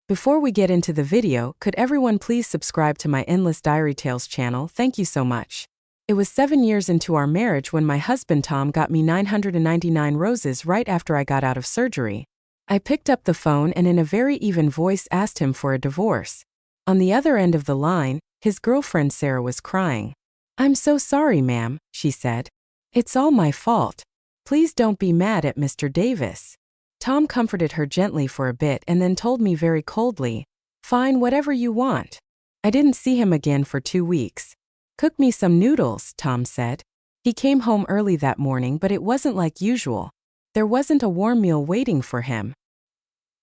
Before we get into the video, could everyone please subscribe to my Endless Diary Tales channel? Thank you so much. It was 7 years into our marriage when my husband Tom got me 999 roses right after I got out of surgery. I picked up the phone and in a very even voice asked him for a divorce. On the other end of the line, his girlfriend Sarah was crying. "I'm so sorry, ma'am," she said. "It's all my fault. Please don't be mad at Mr. Davis." Tom comforted her gently for a bit and then told me very coldly, "Fine, whatever you want." I didn't see him again for 2 weeks. "Cook me some noodles," Tom said. He came home early that morning, but it wasn't like usual. There wasn't a warm meal waiting for him.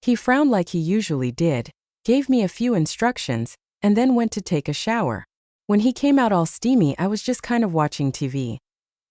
He frowned like he usually did, gave me a few instructions, and then went to take a shower. When he came out all steamy, I was just kind of watching TV.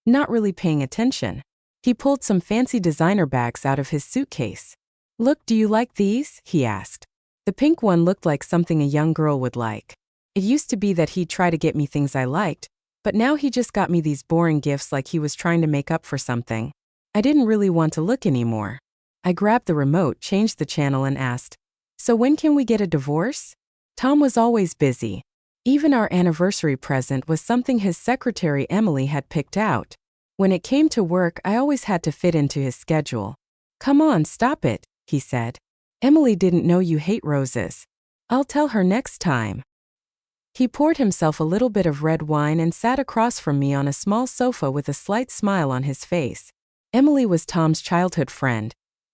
Not really paying attention. He pulled some fancy designer bags out of his suitcase. "Look, do you like these?" he asked. The pink one looked like something a young girl would like. It used to be that he'd try to get me things I liked, but now he just got me these boring gifts like he was trying to make up for something. I didn't really want to look anymore. I grabbed the remote, changed the channel and asked, "So when can we get a divorce?" Tom was always busy. Even our anniversary present was something his secretary Emily had picked out. When it came to work, I always had to fit into his schedule. "Come on, stop it," he said. "Emily didn't know you hate roses. I'll tell her next time." He poured himself a little bit of red wine and sat across from me on a small sofa with a slight smile on his face. Emily was Tom's childhood friend,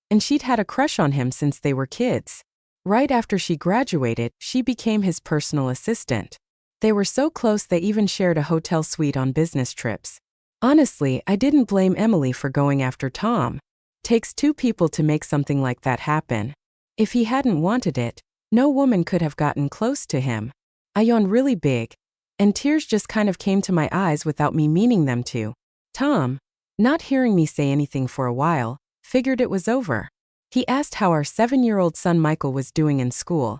and she'd had a crush on him since they were kids. Right after she graduated, she became his personal assistant. They were so close they even shared a hotel suite on business trips. Honestly, I didn't blame Emily for going after Tom. Takes 2 people to make something like that happen. If he hadn't wanted it, no woman could have gotten close to him. I yawned really big, and tears just kind of came to my eyes without me meaning them to. Tom, not hearing me say anything for a while, figured it was over. He asked how our 7-year-old son Michael was doing in school,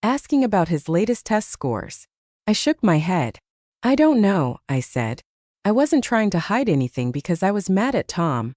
asking about his latest test scores. I shook my head. "I don't know," I said. I wasn't trying to hide anything because I was mad at Tom.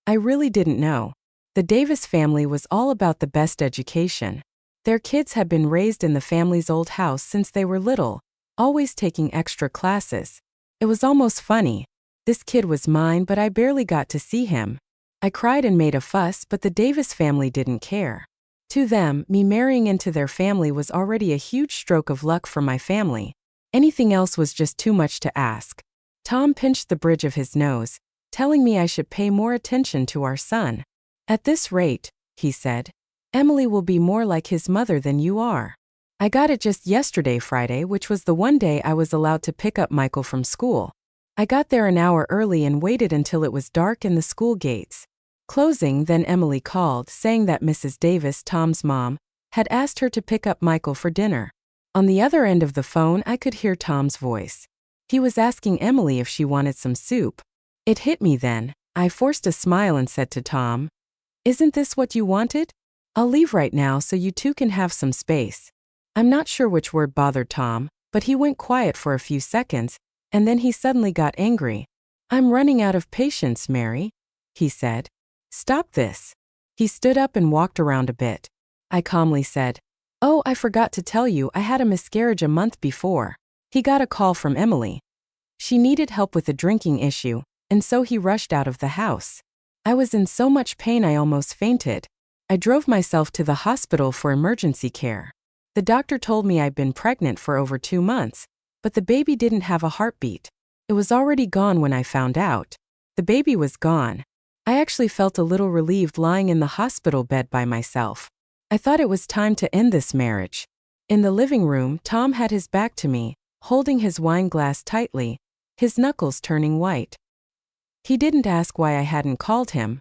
I really didn't know. The Davis family was all about the best education. Their kids had been raised in the family's old house since they were little, always taking extra classes. It was almost funny. This kid was mine, but I barely got to see him. I cried and made a fuss, but the Davis family didn't care. To them, me marrying into their family was already a huge stroke of luck for my family. Anything else was just too much to ask. Tom pinched the bridge of his nose, telling me I should pay more attention to our son. "At this rate," he said, "Emily will be more like his mother than you are." I got it just yesterday, Friday, which was the one day I was allowed to pick up Michael from school. I got there an hour early and waited until it was dark and the school gates closing. Then Emily called, saying that Mrs. Davis, Tom's mom, had asked her to pick up Michael for dinner. On the other end of the phone, I could hear Tom's voice. He was asking Emily if she wanted some soup. It hit me then. I forced a smile and said to Tom, "Isn't this what you wanted? I'll leave right now so you two can have some space." I'm not sure which word bothered Tom, but he went quiet for a few seconds, and then he suddenly got angry. "I'm running out of patience, Mary," he said. "Stop this." He stood up and walked around a bit. I calmly said, "Oh, I forgot to tell you I had a miscarriage a month before." He got a call from Emily. She needed help with a drinking issue, and so he rushed out of the house. I was in so much pain I almost fainted. I drove myself to the hospital for emergency care. The doctor told me I'd been pregnant for over 2 months, but the baby didn't have a heartbeat. It was already gone when I found out. The baby was gone. I actually felt a little relieved lying in the hospital bed by myself. I thought it was time to end this marriage. In the living room, Tom had his back to me, holding his wine glass tightly, his knuckles turning white. He didn't ask why I hadn't called him.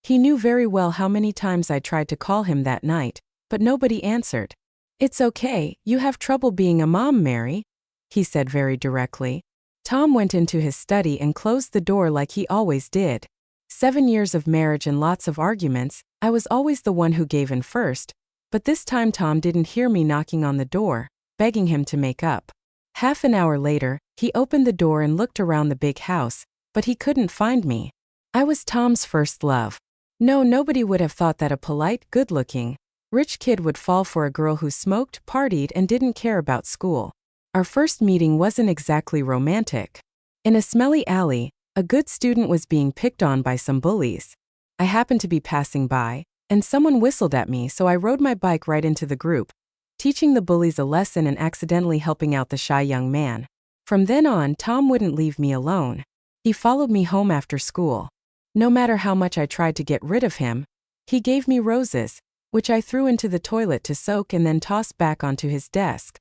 He knew very well how many times I tried to call him that night, but nobody answered. "It's okay, you have trouble being a mom, Mary," he said very directly. Tom went into his study and closed the door like he always did. 7 years of marriage and lots of arguments, I was always the one who gave in first, but this time Tom didn't hear me knocking on the door, begging him to make up. Half an hour later, he opened the door and looked around the big house, but he couldn't find me. I was Tom's first love. No, nobody would have thought that a polite, good-looking, Rich kid would fall for a girl who smoked, partied, and didn't care about school. Our first meeting wasn't exactly romantic. In a smelly alley, a good student was being picked on by some bullies. I happened to be passing by, and someone whistled at me, so I rode my bike right into the group, teaching the bullies a lesson and accidentally helping out the shy young man. From then on, Tom wouldn't leave me alone. He followed me home after school. No matter how much I tried to get rid of him, he gave me roses, which I threw into the toilet to soak and then tossed back onto his desk.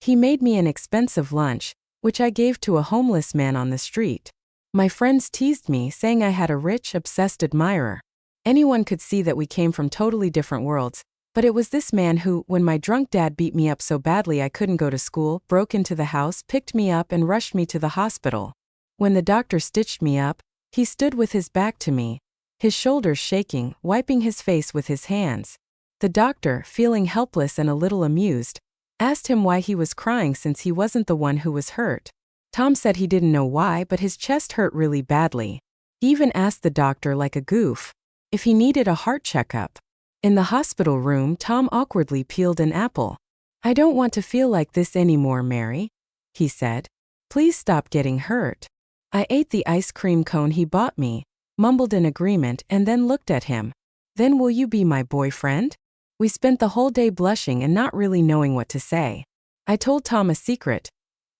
He made me an expensive lunch, which I gave to a homeless man on the street. My friends teased me, saying I had a rich, obsessed admirer. Anyone could see that we came from totally different worlds, but it was this man who, when my drunk dad beat me up so badly I couldn't go to school, broke into the house, picked me up and rushed me to the hospital. When the doctor stitched me up, he stood with his back to me, his shoulders shaking, wiping his face with his hands. The doctor, feeling helpless and a little amused, asked him why he was crying since he wasn't the one who was hurt. Tom said he didn't know why, but his chest hurt really badly. He even asked the doctor, like a goof, if he needed a heart checkup. In the hospital room, Tom awkwardly peeled an apple. "I don't want to feel like this anymore, Mary," he said. "Please stop getting hurt." I ate the ice cream cone he bought me, mumbled in agreement, and then looked at him. "Then will you be my boyfriend?" We spent the whole day blushing and not really knowing what to say. I told Tom a secret.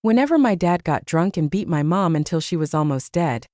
Whenever my dad got drunk and beat my mom until she was almost dead,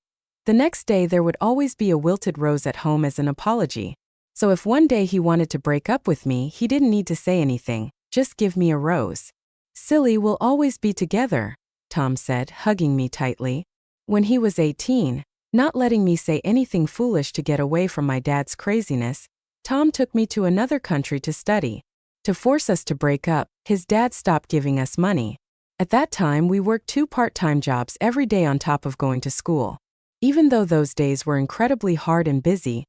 the next day there would always be a wilted rose at home as an apology. So if one day he wanted to break up with me, he didn't need to say anything, just give me a rose. "Silly, we'll always be together," Tom said, hugging me tightly. When he was 18, not letting me say anything foolish to get away from my dad's craziness, Tom took me to another country to study. To force us to break up, his dad stopped giving us money. At that time, we worked 2 part-time jobs every day on top of going to school. Even though those days were incredibly hard and busy,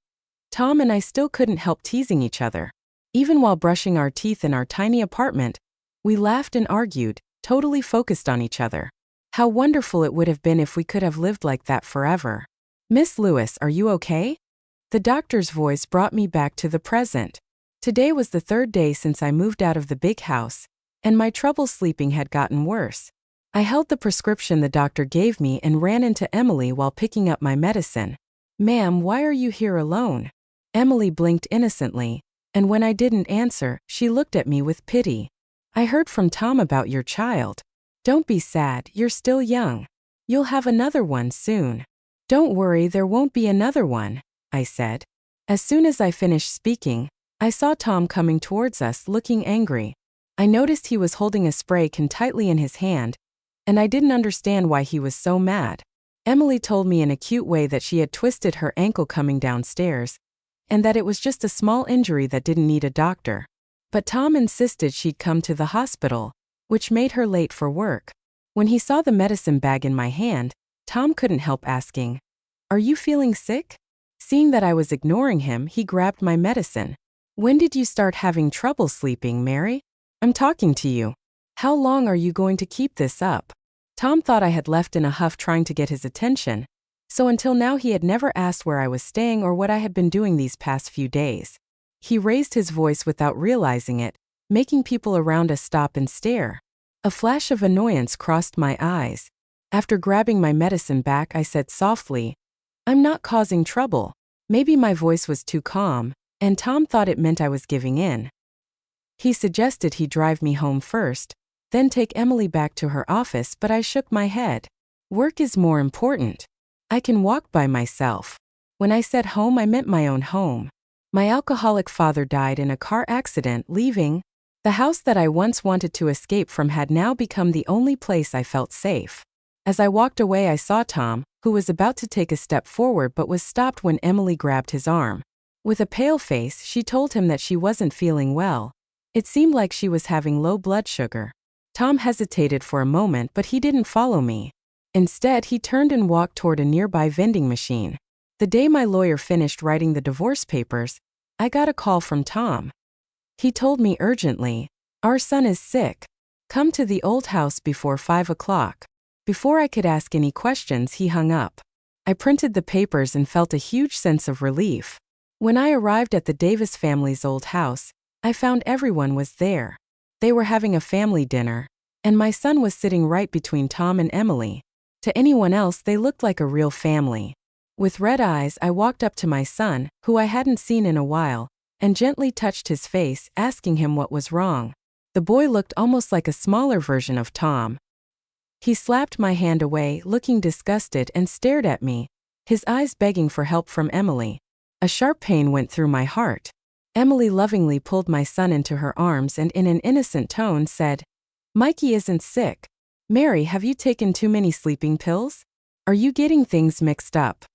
Tom and I still couldn't help teasing each other. Even while brushing our teeth in our tiny apartment, we laughed and argued, totally focused on each other. How wonderful it would have been if we could have lived like that forever. "Miss Lewis, are you okay?" The doctor's voice brought me back to the present. Today was the 3rd day since I moved out of the big house, and my trouble sleeping had gotten worse. I held the prescription the doctor gave me and ran into Emily while picking up my medicine. "Ma'am, why are you here alone?" Emily blinked innocently, and when I didn't answer, she looked at me with pity. "I heard from Tom about your child. Don't be sad, you're still young. You'll have another one soon." "Don't worry, there won't be another one," I said. As soon as I finished speaking, I saw Tom coming towards us, looking angry. I noticed he was holding a spray can tightly in his hand, and I didn't understand why he was so mad. Emily told me in a cute way that she had twisted her ankle coming downstairs, and that it was just a small injury that didn't need a doctor. But Tom insisted she'd come to the hospital, which made her late for work. When he saw the medicine bag in my hand, Tom couldn't help asking, "Are you feeling sick?" Seeing that I was ignoring him, he grabbed my medicine. "When did you start having trouble sleeping, Mary? I'm talking to you. How long are you going to keep this up?" Tom thought I had left in a huff trying to get his attention, so until now he had never asked where I was staying or what I had been doing these past few days. He raised his voice without realizing it, making people around us stop and stare. A flash of annoyance crossed my eyes. After grabbing my medicine back, I said softly, "I'm not causing trouble." Maybe my voice was too calm, and Tom thought it meant I was giving in. He suggested he drive me home first, then take Emily back to her office, but I shook my head. Work is more important. I can walk by myself. When I said home, I meant my own home. My alcoholic father died in a car accident, leaving the house that I once wanted to escape from had now become the only place I felt safe. As I walked away, I saw Tom, who was about to take a step forward but was stopped when Emily grabbed his arm. With a pale face, she told him that she wasn't feeling well. It seemed like she was having low blood sugar. Tom hesitated for a moment, but he didn't follow me. Instead, he turned and walked toward a nearby vending machine. The day my lawyer finished writing the divorce papers, I got a call from Tom. He told me urgently, "Our son is sick. Come to the old house before 5 o'clock. Before I could ask any questions, he hung up. I printed the papers and felt a huge sense of relief. When I arrived at the Davis family's old house, I found everyone was there. They were having a family dinner, and my son was sitting right between Tom and Emily. To anyone else, they looked like a real family. With red eyes, I walked up to my son, who I hadn't seen in a while, and gently touched his face, asking him what was wrong. The boy looked almost like a smaller version of Tom. He slapped my hand away, looking disgusted, and stared at me, his eyes begging for help from Emily. A sharp pain went through my heart. Emily lovingly pulled my son into her arms and in an innocent tone said, "Mikey isn't sick. Mary, have you taken too many sleeping pills? Are you getting things mixed up?"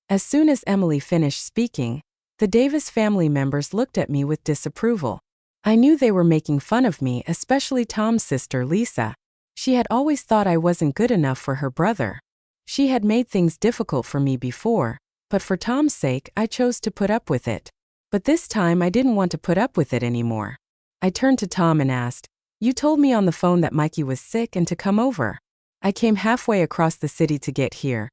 As soon as Emily finished speaking, the Davis family members looked at me with disapproval. I knew they were making fun of me, especially Tom's sister, Lisa. She had always thought I wasn't good enough for her brother. She had made things difficult for me before, but for Tom's sake, I chose to put up with it. But this time I didn't want to put up with it anymore. I turned to Tom and asked, "You told me on the phone that Mikey was sick and to come over. I came halfway across the city to get here.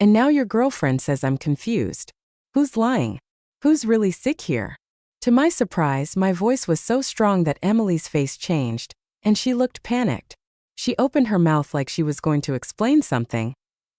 And now your girlfriend says I'm confused. Who's lying? Who's really sick here?" To my surprise, my voice was so strong that Emily's face changed, and she looked panicked. She opened her mouth like she was going to explain something,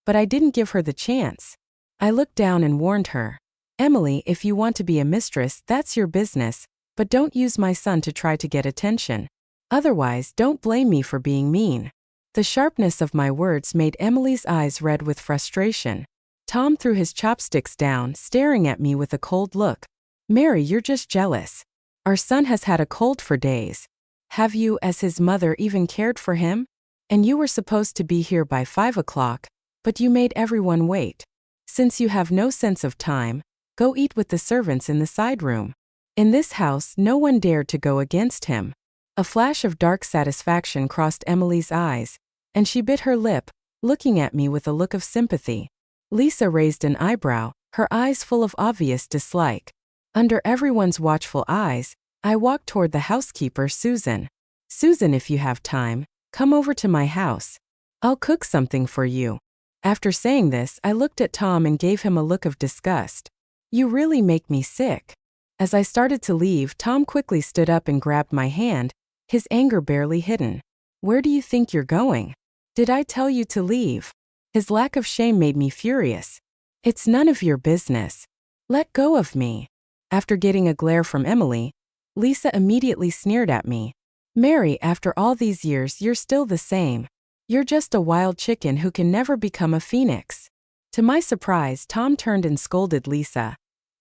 but I didn't give her the chance. I looked down and warned her, "Emily, if you want to be a mistress, that's your business, but don't use my son to try to get attention. Otherwise, don't blame me for being mean." The sharpness of my words made Emily's eyes red with frustration. Tom threw his chopsticks down, staring at me with a cold look. "Mary, you're just jealous. Our son has had a cold for days. Have you, as his mother, even cared for him? And you were supposed to be here by 5 o'clock, but you made everyone wait. Since you have no sense of time, go eat with the servants in the side room." In this house, no one dared to go against him. A flash of dark satisfaction crossed Emily's eyes, and she bit her lip, looking at me with a look of sympathy. Lisa raised an eyebrow, her eyes full of obvious dislike. Under everyone's watchful eyes, I walked toward the housekeeper, Susan. "Susan, if you have time, come over to my house. I'll cook something for you." After saying this, I looked at Tom and gave him a look of disgust. "You really make me sick." As I started to leave, Tom quickly stood up and grabbed my hand, his anger barely hidden. "Where do you think you're going? Did I tell you to leave?" His lack of shame made me furious. "It's none of your business. Let go of me." After getting a glare from Emily, Lisa immediately sneered at me. "Mary, after all these years, you're still the same. You're just a wild chicken who can never become a phoenix." To my surprise, Tom turned and scolded Lisa.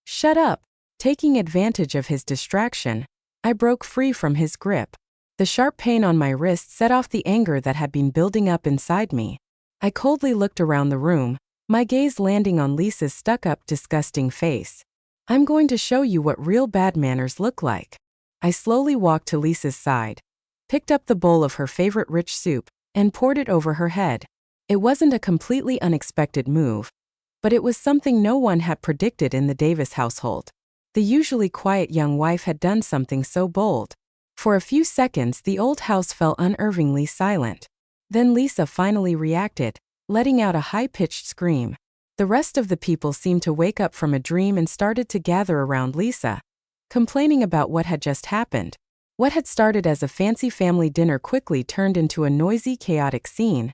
"Shut up." Taking advantage of his distraction, I broke free from his grip. The sharp pain on my wrist set off the anger that had been building up inside me. I coldly looked around the room, my gaze landing on Lisa's stuck-up, disgusting face. "I'm going to show you what real bad manners look like." I slowly walked to Lisa's side, picked up the bowl of her favorite rich soup, and poured it over her head. It wasn't a completely unexpected move, but it was something no one had predicted in the Davis household. The usually quiet young wife had done something so bold. For a few seconds, the old house fell unnervingly silent. Then Lisa finally reacted, letting out a high-pitched scream. The rest of the people seemed to wake up from a dream and started to gather around Lisa, complaining about what had just happened. What had started as a fancy family dinner quickly turned into a noisy, chaotic scene.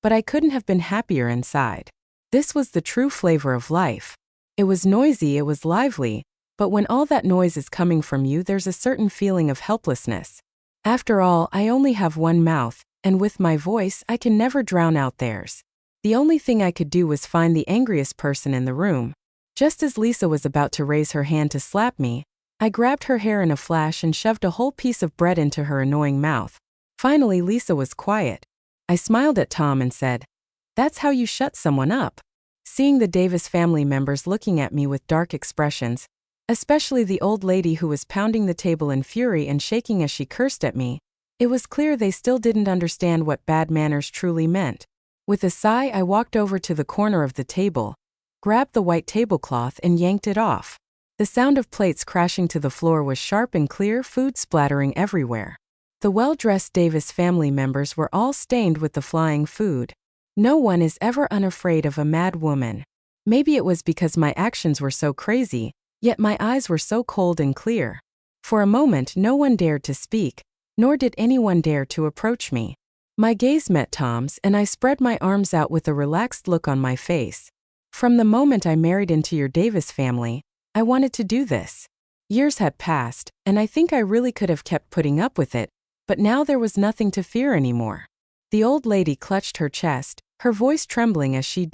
But I couldn't have been happier inside. This was the true flavor of life. It was noisy, it was lively, but when all that noise is coming from you, there's a certain feeling of helplessness. After all, I only have one mouth, and with my voice, I can never drown out theirs. The only thing I could do was find the angriest person in the room. Just as Lisa was about to raise her hand to slap me, I grabbed her hair in a flash and shoved a whole piece of bread into her annoying mouth. Finally, Lisa was quiet. I smiled at Tom and said, "That's how you shut someone up." Seeing the Davis family members looking at me with dark expressions, especially the old lady who was pounding the table in fury and shaking as she cursed at me, it was clear they still didn't understand what bad manners truly meant. With a sigh, I walked over to the corner of the table, grabbed the white tablecloth and yanked it off. The sound of plates crashing to the floor was sharp and clear, food splattering everywhere. The well-dressed Davis family members were all stained with the flying food. No one is ever unafraid of a mad woman. Maybe it was because my actions were so crazy, yet my eyes were so cold and clear. For a moment, no one dared to speak, nor did anyone dare to approach me. My gaze met Tom's, and I spread my arms out with a relaxed look on my face. From the moment I married into your Davis family, I wanted to do this. Years had passed, and I think I really could have kept putting up with it, but now there was nothing to fear anymore. The old lady clutched her chest, her voice trembling as she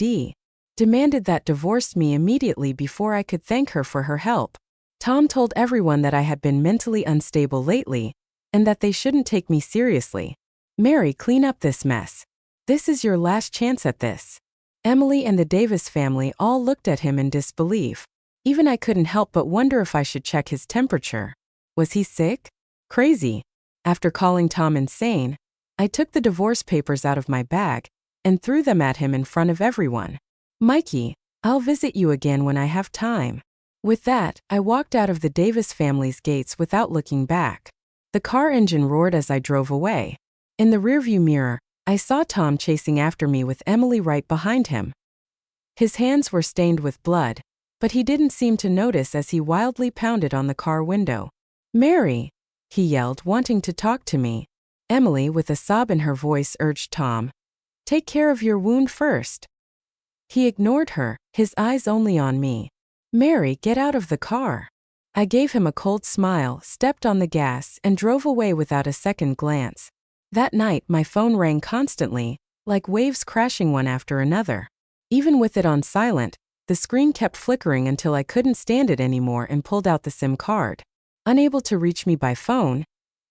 demanded that divorced me immediately before I could thank her for her help. Tom told everyone that I had been mentally unstable lately, and that they shouldn't take me seriously. Mary, clean up this mess. This is your last chance at this. Emily and the Davis family all looked at him in disbelief. Even I couldn't help but wonder if I should check his temperature. Was he sick? Crazy? After calling Tom insane, I took the divorce papers out of my bag and threw them at him in front of everyone. Mikey, I'll visit you again when I have time. With that, I walked out of the Davis family's gates without looking back. The car engine roared as I drove away. In the rearview mirror, I saw Tom chasing after me with Emily right behind him. His hands were stained with blood, but he didn't seem to notice as he wildly pounded on the car window. Mary, he yelled, wanting to talk to me. Emily, with a sob in her voice, urged Tom, take care of your wound first. He ignored her, his eyes only on me. Mary, get out of the car. I gave him a cold smile, stepped on the gas, and drove away without a second glance. That night, my phone rang constantly, like waves crashing one after another. Even with it on silent, the screen kept flickering until I couldn't stand it anymore and pulled out the SIM card. Unable to reach me by phone,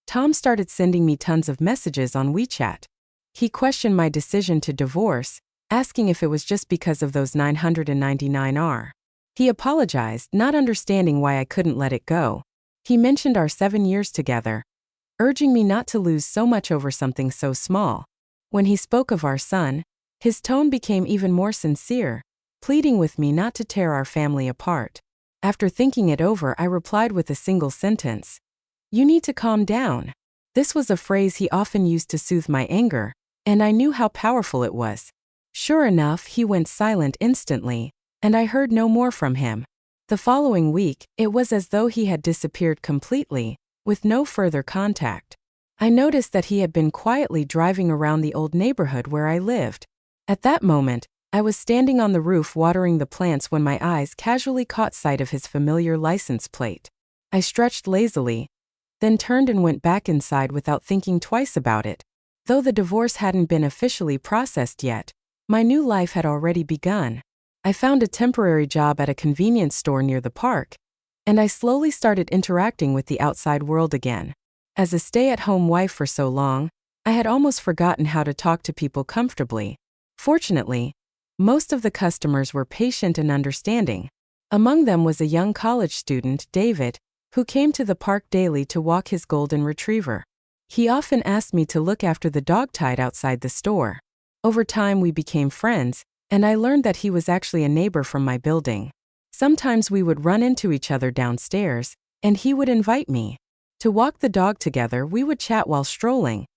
Tom started sending me tons of messages on WeChat. He questioned my decision to divorce, asking if it was just because of those 999 R. He apologized, not understanding why I couldn't let it go. He mentioned our 7 years together, urging me not to lose so much over something so small. When he spoke of our son, his tone became even more sincere, pleading with me not to tear our family apart. After thinking it over, I replied with a single sentence. You need to calm down. This was a phrase he often used to soothe my anger, and I knew how powerful it was. Sure enough, he went silent instantly, and I heard no more from him. The following week, it was as though he had disappeared completely, with no further contact. I noticed that he had been quietly driving around the old neighborhood where I lived. At that moment, I was standing on the roof watering the plants when my eyes casually caught sight of his familiar license plate. I stretched lazily, then turned and went back inside without thinking twice about it. Though the divorce hadn't been officially processed yet, my new life had already begun. I found a temporary job at a convenience store near the park, and I slowly started interacting with the outside world again. As a stay-at-home wife for so long, I had almost forgotten how to talk to people comfortably. Fortunately, most of the customers were patient and understanding. Among them was a young college student, David, who came to the park daily to walk his golden retriever. He often asked me to look after the dog tied outside the store. Over time, we became friends, and I learned that he was actually a neighbor from my building. Sometimes we would run into each other downstairs, and he would invite me to walk the dog together. We would chat while strolling,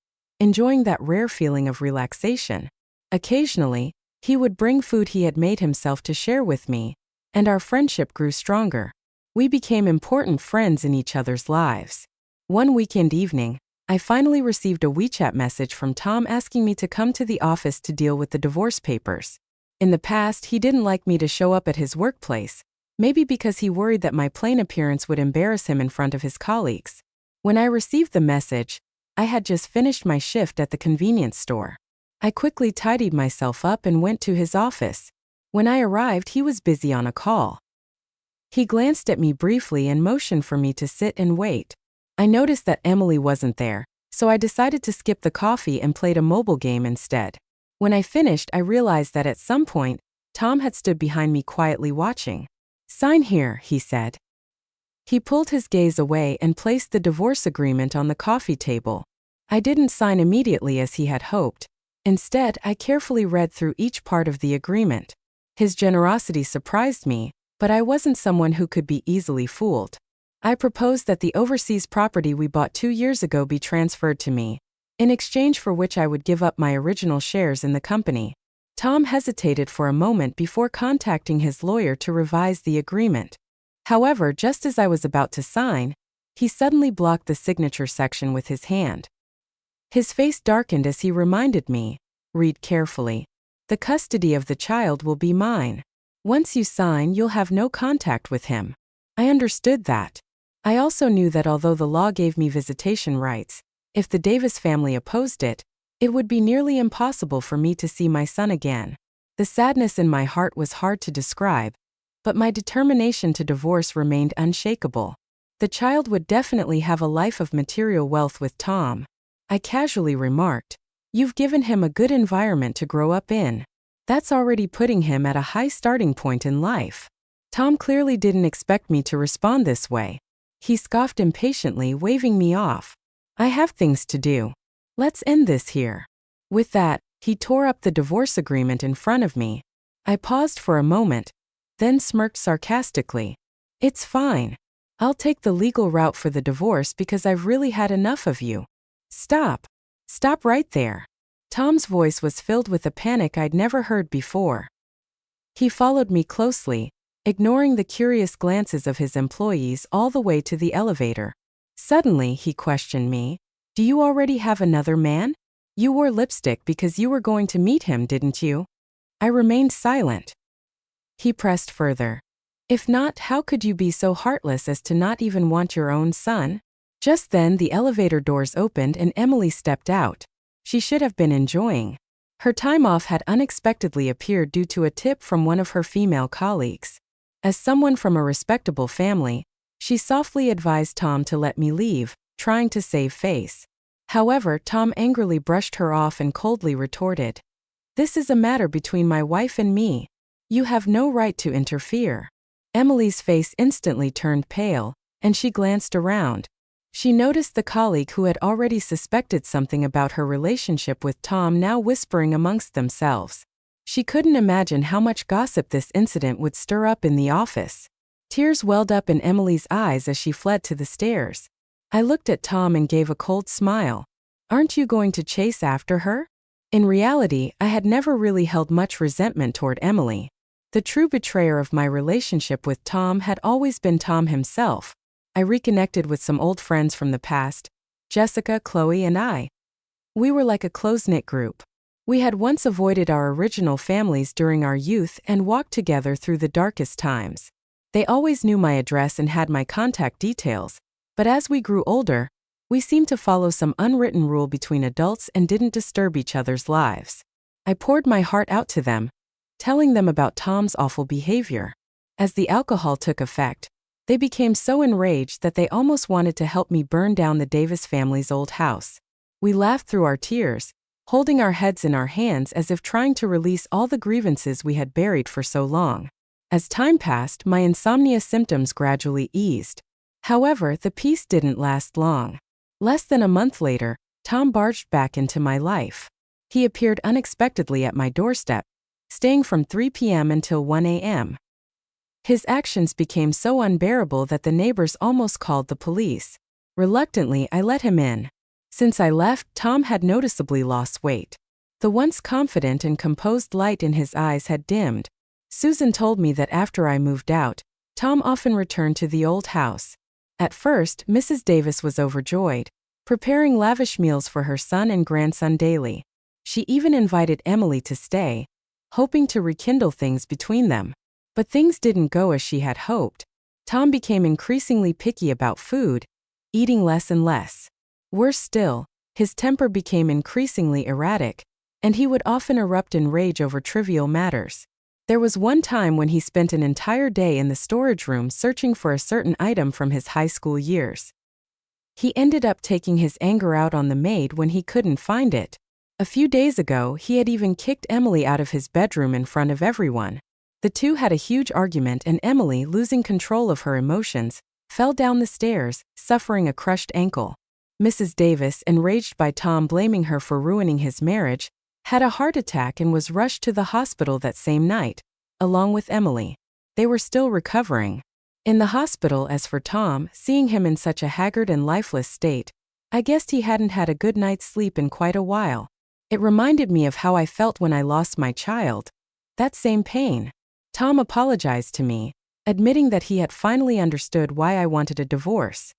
enjoying that rare feeling of relaxation. Occasionally, he would bring food he had made himself to share with me, and our friendship grew stronger. We became important friends in each other's lives. One weekend evening, I finally received a WeChat message from Tom asking me to come to the office to deal with the divorce papers. In the past, he didn't like me to show up at his workplace, maybe because he worried that my plain appearance would embarrass him in front of his colleagues. When I received the message, I had just finished my shift at the convenience store. I quickly tidied myself up and went to his office. When I arrived, he was busy on a call. He glanced at me briefly and motioned for me to sit and wait. I noticed that Emily wasn't there, so I decided to skip the coffee and played a mobile game instead. When I finished, I realized that at some point, Tom had stood behind me quietly watching. Sign here, he said. He pulled his gaze away and placed the divorce agreement on the coffee table. I didn't sign immediately as he had hoped. Instead, I carefully read through each part of the agreement. His generosity surprised me, but I wasn't someone who could be easily fooled. I proposed that the overseas property we bought 2 years ago be transferred to me, in exchange for which I would give up my original shares in the company. Tom hesitated for a moment before contacting his lawyer to revise the agreement. However, just as I was about to sign, He suddenly blocked the signature section with his hand. His face darkened as he reminded me, "Read carefully. The custody of the child will be mine. Once you sign, you'll have no contact with him." I understood that. I also knew that although the law gave me visitation rights, if the Davis family opposed it, it would be nearly impossible for me to see my son again. The sadness in my heart was hard to describe, but my determination to divorce remained unshakable. The child would definitely have a life of material wealth with Tom. I casually remarked, "You've given him a good environment to grow up in. That's already putting him at a high starting point in life." Tom clearly didn't expect me to respond this way. He scoffed impatiently, waving me off. "I have things to do. Let's end this here." With that, he tore up the divorce agreement in front of me. I paused for a moment, then smirked sarcastically. "It's fine. I'll take the legal route for the divorce because I've really had enough of you." "Stop. Stop right there." Tom's voice was filled with a panic I'd never heard before. He followed me closely, ignoring the curious glances of his employees all the way to the elevator. Suddenly, he questioned me, "Do you already have another man? You wore lipstick because you were going to meet him, didn't you?" I remained silent. He pressed further. "If not, how could you be so heartless as to not even want your own son?" Just then, the elevator doors opened and Emily stepped out. She should have been enjoying. Her time off had unexpectedly appeared due to a tip from one of her female colleagues. As someone from a respectable family, she softly advised Tom to let me leave, trying to save face. However, Tom angrily brushed her off and coldly retorted, "This is a matter between my wife and me. You have no right to interfere." Emily's face instantly turned pale, and she glanced around. She noticed the colleague who had already suspected something about her relationship with Tom now whispering amongst themselves. She couldn't imagine how much gossip this incident would stir up in the office. Tears welled up in Emily's eyes as she fled to the stairs. I looked at Tom and gave a cold smile. "Aren't you going to chase after her?" In reality, I had never really held much resentment toward Emily. The true betrayer of my relationship with Tom had always been Tom himself. I reconnected with some old friends from the past, Jessica, Chloe, and I. We were like a close-knit group. We had once avoided our original families during our youth and walked together through the darkest times. They always knew my address and had my contact details, but as we grew older, we seemed to follow some unwritten rule between adults and didn't disturb each other's lives. I poured my heart out to them, telling them about Tom's awful behavior. As the alcohol took effect, they became so enraged that they almost wanted to help me burn down the Davis family's old house. We laughed through our tears, holding our heads in our hands as if trying to release all the grievances we had buried for so long. As time passed, my insomnia symptoms gradually eased. However, the peace didn't last long. Less than a month later, Tom barged back into my life. He appeared unexpectedly at my doorstep, staying from 3 p.m. until 1 a.m. His actions became so unbearable that the neighbors almost called the police. Reluctantly, I let him in. Since I left, Tom had noticeably lost weight. The once confident and composed light in his eyes had dimmed. Susan told me that after I moved out, Tom often returned to the old house. At first, Mrs. Davis was overjoyed, preparing lavish meals for her son and grandson daily. She even invited Emily to stay, hoping to rekindle things between them. But things didn't go as she had hoped. Tom became increasingly picky about food, eating less and less. Worse still, his temper became increasingly erratic, and he would often erupt in rage over trivial matters. There was one time when he spent an entire day in the storage room searching for a certain item from his high school years. He ended up taking his anger out on the maid when he couldn't find it. A few days ago, he had even kicked Emily out of his bedroom in front of everyone. The two had a huge argument and Emily, losing control of her emotions, fell down the stairs, suffering a crushed ankle. Mrs. Davis, enraged by Tom blaming her for ruining his marriage, had a heart attack and was rushed to the hospital that same night, along with Emily. They were still recovering. In the hospital, as for Tom, seeing him in such a haggard and lifeless state, I guessed he hadn't had a good night's sleep in quite a while. It reminded me of how I felt when I lost my child. That same pain. Tom apologized to me, admitting that he had finally understood why I wanted a divorce.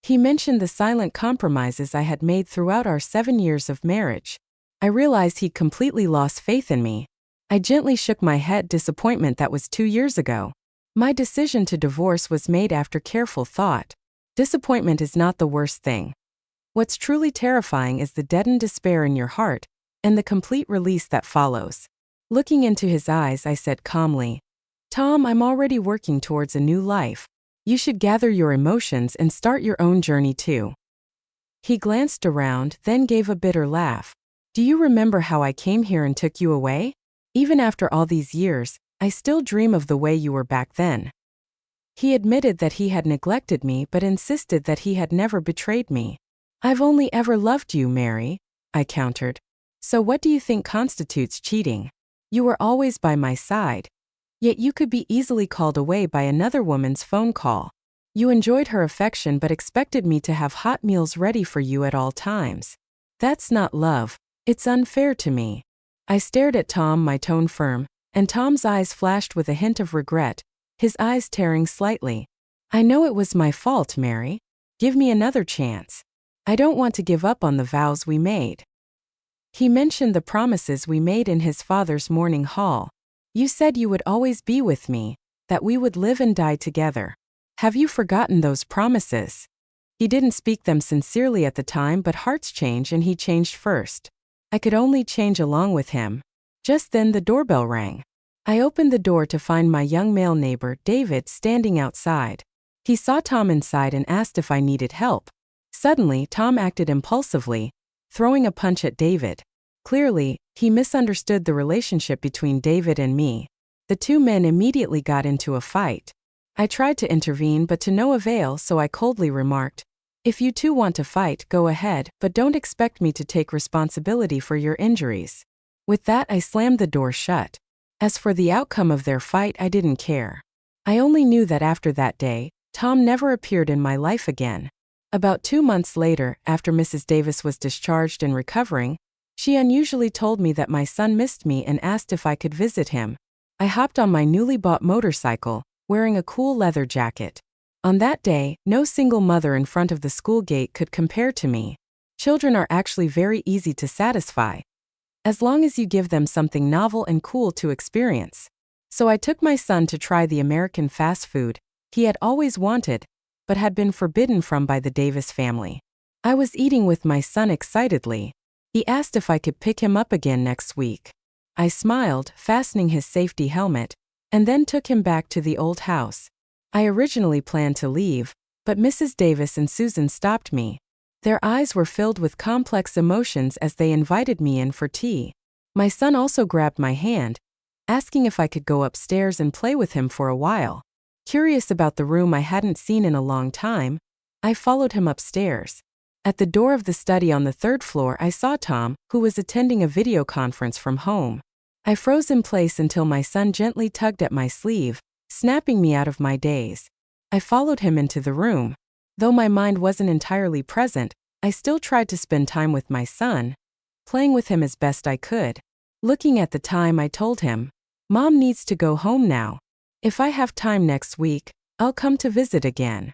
He mentioned the silent compromises I had made throughout our 7 years of marriage. I realized he'd completely lost faith in me. I gently shook my head, disappointment that was 2 years ago. My decision to divorce was made after careful thought. Disappointment is not the worst thing. What's truly terrifying is the deadened despair in your heart, and the complete release that follows. Looking into his eyes, I said calmly, "Tom, I'm already working towards a new life. You should gather your emotions and start your own journey too." He glanced around, then gave a bitter laugh. "Do you remember how I came here and took you away? Even after all these years, I still dream of the way you were back then." He admitted that he had neglected me but insisted that he had never betrayed me. "I've only ever loved you, Mary," I countered. "So what do you think constitutes cheating? You were always by my side. Yet you could be easily called away by another woman's phone call. You enjoyed her affection but expected me to have hot meals ready for you at all times. That's not love. It's unfair to me." I stared at Tom, my tone firm, and Tom's eyes flashed with a hint of regret, his eyes tearing slightly. "I know it was my fault, Mary. Give me another chance. I don't want to give up on the vows we made." He mentioned the promises we made in his father's morning hall. "You said you would always be with me, that we would live and die together. Have you forgotten those promises?" He didn't speak them sincerely at the time, but hearts change and he changed first. I could only change along with him. Just then the doorbell rang. I opened the door to find my young male neighbor, David, standing outside. He saw Tom inside and asked if I needed help. Suddenly, Tom acted impulsively, throwing a punch at David. Clearly, he misunderstood the relationship between David and me. The two men immediately got into a fight. I tried to intervene but to no avail, so I coldly remarked, "If you two want to fight, go ahead, but don't expect me to take responsibility for your injuries." With that, I slammed the door shut. As for the outcome of their fight, I didn't care. I only knew that after that day, Tom never appeared in my life again. About 2 months later, after Mrs. Davis was discharged and recovering, she unusually told me that my son missed me and asked if I could visit him. I hopped on my newly bought motorcycle, wearing a cool leather jacket. On that day, no single mother in front of the school gate could compare to me. Children are actually very easy to satisfy, as long as you give them something novel and cool to experience. So I took my son to try the American fast food he had always wanted, but had been forbidden from by the Davis family. I was eating with my son excitedly. He asked if I could pick him up again next week. I smiled, fastening his safety helmet, and then took him back to the old house. I originally planned to leave, but Mrs. Davis and Susan stopped me. Their eyes were filled with complex emotions as they invited me in for tea. My son also grabbed my hand, asking if I could go upstairs and play with him for a while. Curious about the room I hadn't seen in a long time, I followed him upstairs. At the door of the study on the 3rd floor, I saw Tom, who was attending a video conference from home. I froze in place until my son gently tugged at my sleeve, snapping me out of my daze. I followed him into the room. Though my mind wasn't entirely present, I still tried to spend time with my son, playing with him as best I could. Looking at the time, I told him, "Mom needs to go home now. If I have time next week, I'll come to visit again."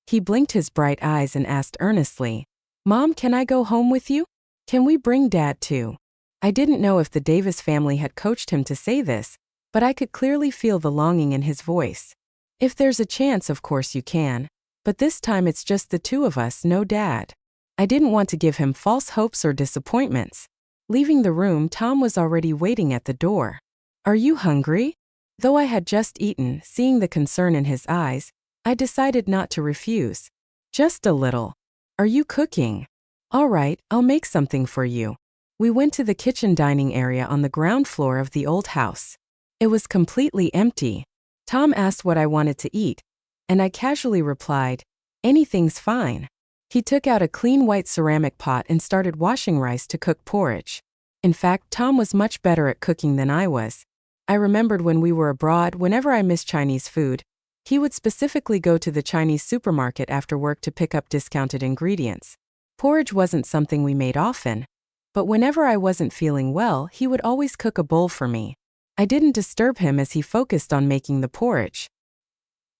He blinked his bright eyes and asked earnestly, "Mom, can I go home with you? Can we bring Dad too?" I didn't know if the Davis family had coached him to say this, but I could clearly feel the longing in his voice. "If there's a chance, of course you can. But this time it's just the two of us, no Dad." I didn't want to give him false hopes or disappointments. Leaving the room, Tom was already waiting at the door. "Are you hungry?" Though I had just eaten, seeing the concern in his eyes, I decided not to refuse. "Just a little." "Are you cooking?" "All right, I'll make something for you." We went to the kitchen dining area on the ground floor of the old house. It was completely empty. Tom asked what I wanted to eat, and I casually replied, "Anything's fine." He took out a clean white ceramic pot and started washing rice to cook porridge. In fact, Tom was much better at cooking than I was. I remembered when we were abroad, whenever I missed Chinese food, he would specifically go to the Chinese supermarket after work to pick up discounted ingredients. Porridge wasn't something we made often, but whenever I wasn't feeling well, he would always cook a bowl for me. I didn't disturb him as he focused on making the porridge.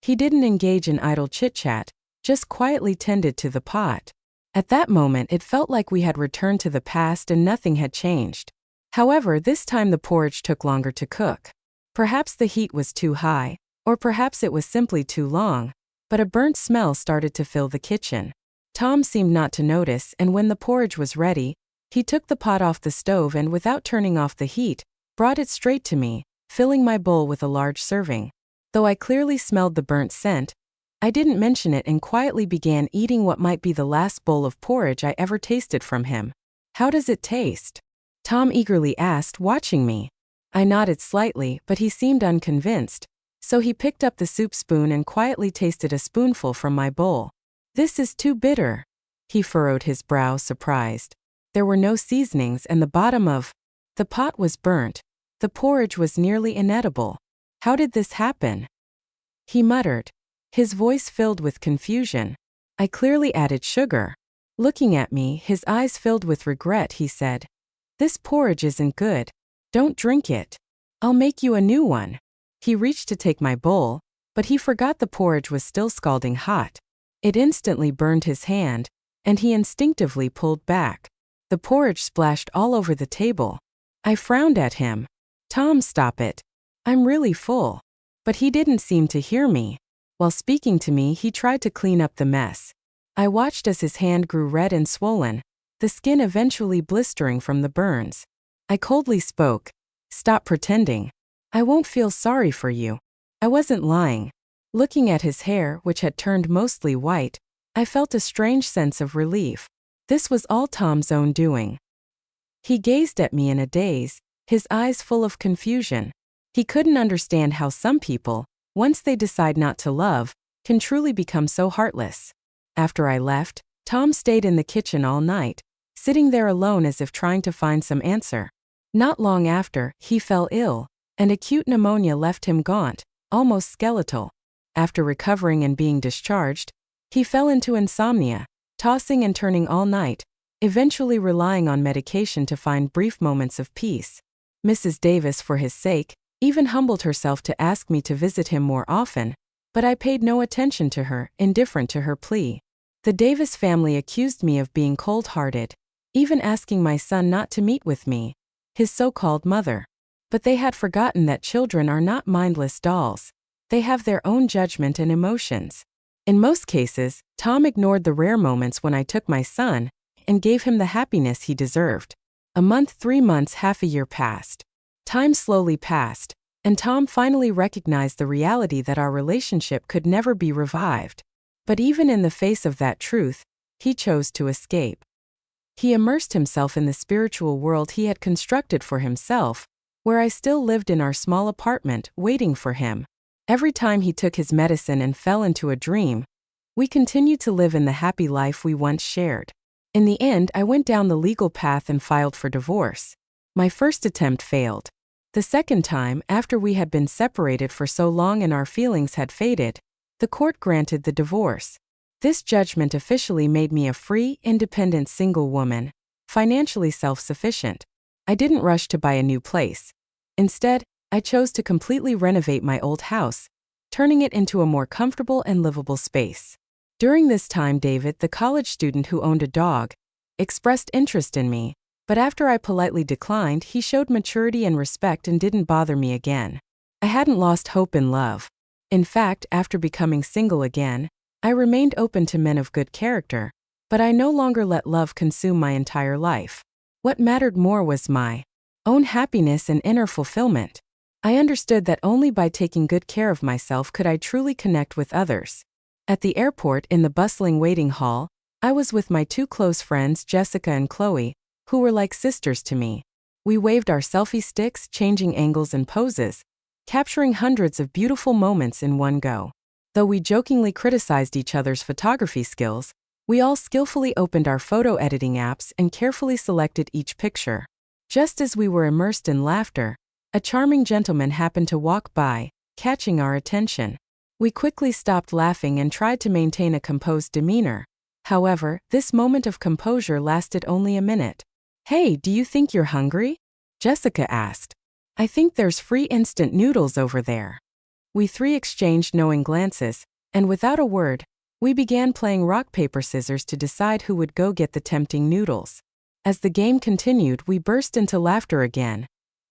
He didn't engage in idle chit-chat, just quietly tended to the pot. At that moment it felt like we had returned to the past and nothing had changed. However, this time the porridge took longer to cook. Perhaps the heat was too high, or perhaps it was simply too long, but a burnt smell started to fill the kitchen. Tom seemed not to notice, and when the porridge was ready, he took the pot off the stove and, without turning off the heat, brought it straight to me, filling my bowl with a large serving. Though I clearly smelled the burnt scent, I didn't mention it and quietly began eating what might be the last bowl of porridge I ever tasted from him. "How does it taste?" Tom eagerly asked, watching me. I nodded slightly, but he seemed unconvinced, so he picked up the soup spoon and quietly tasted a spoonful from my bowl. "This is too bitter." He furrowed his brow, surprised. There were no seasonings and the bottom of the pot was burnt. The porridge was nearly inedible. "How did this happen?" he muttered, his voice filled with confusion. I clearly added sugar. Looking at me, his eyes filled with regret, he said, "This porridge isn't good. Don't drink it. I'll make you a new one." He reached to take my bowl, but he forgot the porridge was still scalding hot. It instantly burned his hand, and he instinctively pulled back. The porridge splashed all over the table. I frowned at him. "Tom, stop it. I'm really full." But he didn't seem to hear me. While speaking to me, he tried to clean up the mess. I watched as his hand grew red and swollen, the skin eventually blistering from the burns. I coldly spoke, "Stop pretending. I won't feel sorry for you." I wasn't lying. Looking at his hair, which had turned mostly white, I felt a strange sense of relief. This was all Tom's own doing. He gazed at me in a daze, his eyes full of confusion. He couldn't understand how some people, once they decide not to love, can truly become so heartless. After I left, Tom stayed in the kitchen all night, sitting there alone as if trying to find some answer. Not long after, he fell ill, and acute pneumonia left him gaunt, almost skeletal. After recovering and being discharged, he fell into insomnia, tossing and turning all night, eventually relying on medication to find brief moments of peace. Mrs. Davis, for his sake, even humbled herself to ask me to visit him more often, but I paid no attention to her, indifferent to her plea. The Davis family accused me of being cold-hearted, even asking my son not to meet with me, his so-called mother. But they had forgotten that children are not mindless dolls. They have their own judgment and emotions. In most cases, Tom ignored the rare moments when I took my son and gave him the happiness he deserved. A month, 3 months, half a year passed. Time slowly passed, and Tom finally recognized the reality that our relationship could never be revived. But even in the face of that truth, he chose to escape. He immersed himself in the spiritual world he had constructed for himself, where I still lived in our small apartment, waiting for him. Every time he took his medicine and fell into a dream, we continued to live in the happy life we once shared. In the end, I went down the legal path and filed for divorce. My first attempt failed. The second time, after we had been separated for so long and our feelings had faded, the court granted the divorce. This judgment officially made me a free, independent single woman, financially self-sufficient. I didn't rush to buy a new place. Instead, I chose to completely renovate my old house, turning it into a more comfortable and livable space. During this time, David, the college student who owned a dog, expressed interest in me, but after I politely declined, he showed maturity and respect and didn't bother me again. I hadn't lost hope in love. In fact, after becoming single again, I remained open to men of good character, but I no longer let love consume my entire life. What mattered more was my own happiness and inner fulfillment. I understood that only by taking good care of myself could I truly connect with others. At the airport, in the bustling waiting hall, I was with my 2 close friends, Jessica and Chloe, who were like sisters to me. We waved our selfie sticks, changing angles and poses, capturing hundreds of beautiful moments in one go. Though we jokingly criticized each other's photography skills, we all skillfully opened our photo editing apps and carefully selected each picture. Just as we were immersed in laughter, a charming gentleman happened to walk by, catching our attention. We quickly stopped laughing and tried to maintain a composed demeanor. However, this moment of composure lasted only a minute. "Hey, do you think you're hungry?" Jessica asked. "I think there's free instant noodles over there." We 3 exchanged knowing glances, and without a word, We began playing rock, paper, scissors to decide who would go get the tempting noodles. As the game continued, we burst into laughter again,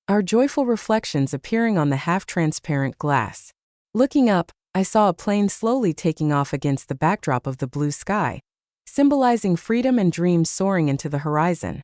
our joyful reflections appearing on the half-transparent glass. Looking up, I saw a plane slowly taking off against the backdrop of the blue sky, symbolizing freedom and dreams soaring into the horizon.